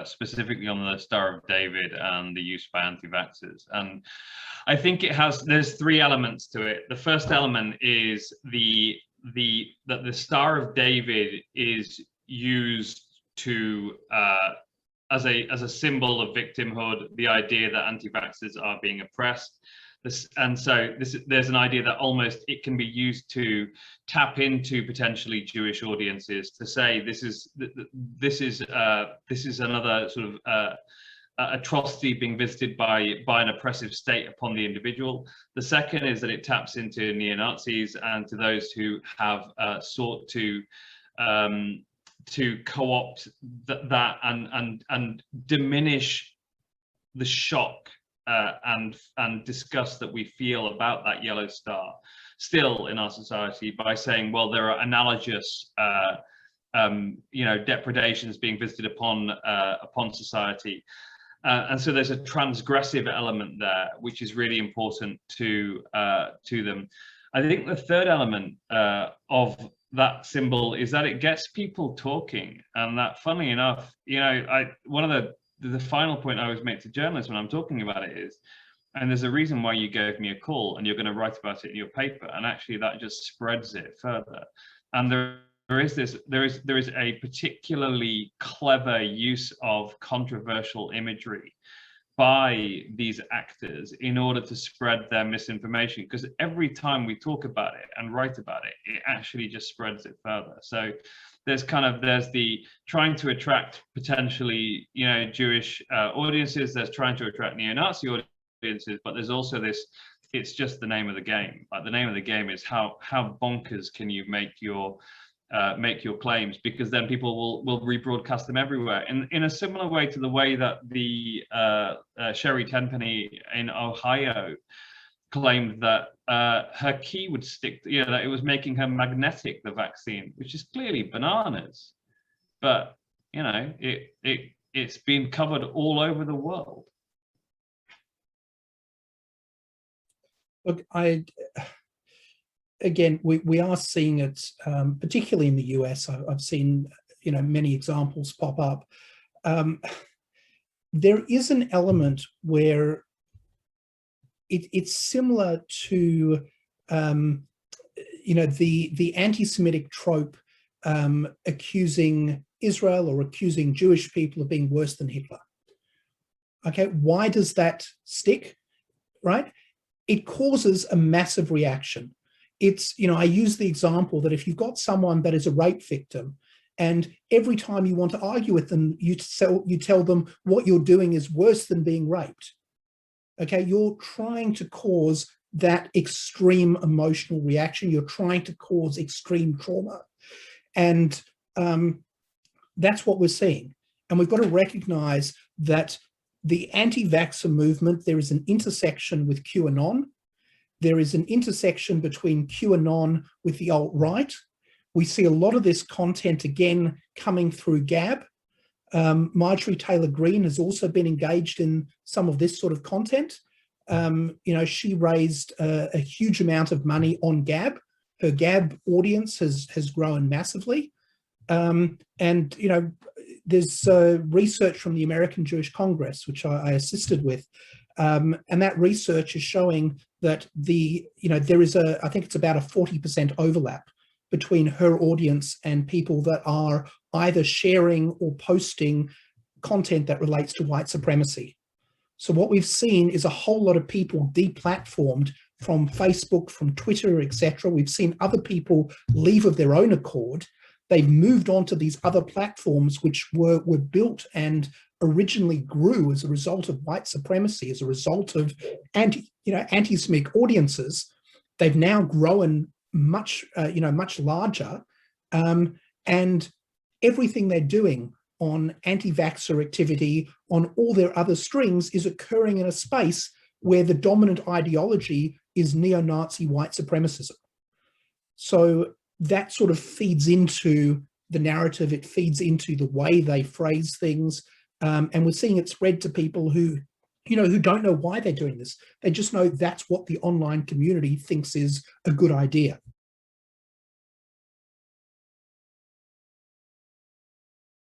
specifically on the Star of David and the use by anti-vaxxers. And I think there's three elements to it. The first element is that the Star of David is used to as a symbol of victimhood, the idea that anti-vaxxers are being oppressed. There's an idea that almost it can be used to tap into potentially Jewish audiences to say this is another sort of atrocity being visited by an oppressive state upon the individual. The second is that it taps into neo-Nazis and to those who have sought to co-opt that and diminish the shock and disgust that we feel about that yellow star still in our society by saying, well, there are analogous depredations being visited upon society. And so there's a transgressive element there, which is really important to them. I think the third element of that symbol is that it gets people talking, and that, funnily enough, one of the final point I always make to journalists when I'm talking about it is, and there's a reason why you gave me a call and you're going to write about it in your paper, and actually that just spreads it further. And there is a particularly clever use of controversial imagery by these actors in order to spread their misinformation, because every time we talk about it and write about it, it actually just spreads it further. So there's the trying to attract potentially Jewish audiences, there's trying to attract neo-Nazi audiences, but there's also this, it's just the name of the game. Like, the name of the game is how bonkers can you make your claims, because then people will rebroadcast them everywhere in a similar way to the way that the Sherry Tenpenny in Ohio claimed that her key would stick, that it was making her magnetic, the vaccine, which is clearly bananas, but it's been covered all over the world. Look, again, we are seeing it, particularly in the US. I've seen, many examples pop up. There is an element where it's similar to, the anti-Semitic trope accusing Israel or accusing Jewish people of being worse than Hitler. Okay, why does that stick, right? It causes a massive reaction. It's, I use the example that if you've got someone that is a rape victim, and every time you want to argue with them, you tell them what you're doing is worse than being raped. Okay, you're trying to cause that extreme emotional reaction. You're trying to cause extreme trauma. And that's what we're seeing. And we've got to recognize that the anti-vaxxer movement, there is an intersection with QAnon. There is an intersection between QAnon with the alt-right. We see a lot of this content, again, coming through Gab. Marjorie Taylor Greene has also been engaged in some of this sort of content. She raised a huge amount of money on Gab. Her Gab audience has grown massively. There's research from the American Jewish Congress, which I assisted with. And that research is showing that there is I think it's about a 40% overlap between her audience and people that are either sharing or posting content that relates to white supremacy. So what we've seen is a whole lot of people deplatformed from Facebook, from Twitter, etc. We've seen other people leave of their own accord. They've moved on to these other platforms which were built and originally grew as a result of white supremacy, as a result of anti-Semitic audiences. They've now grown much larger, and everything they're doing on anti-vaxxer activity, on all their other strings, is occurring in a space where the dominant ideology is neo-Nazi white supremacism. So that sort of feeds into the narrative, it feeds into the way they phrase things, and we're seeing it spread to people who don't know why they're doing this. They just know that's what the online community thinks is a good idea.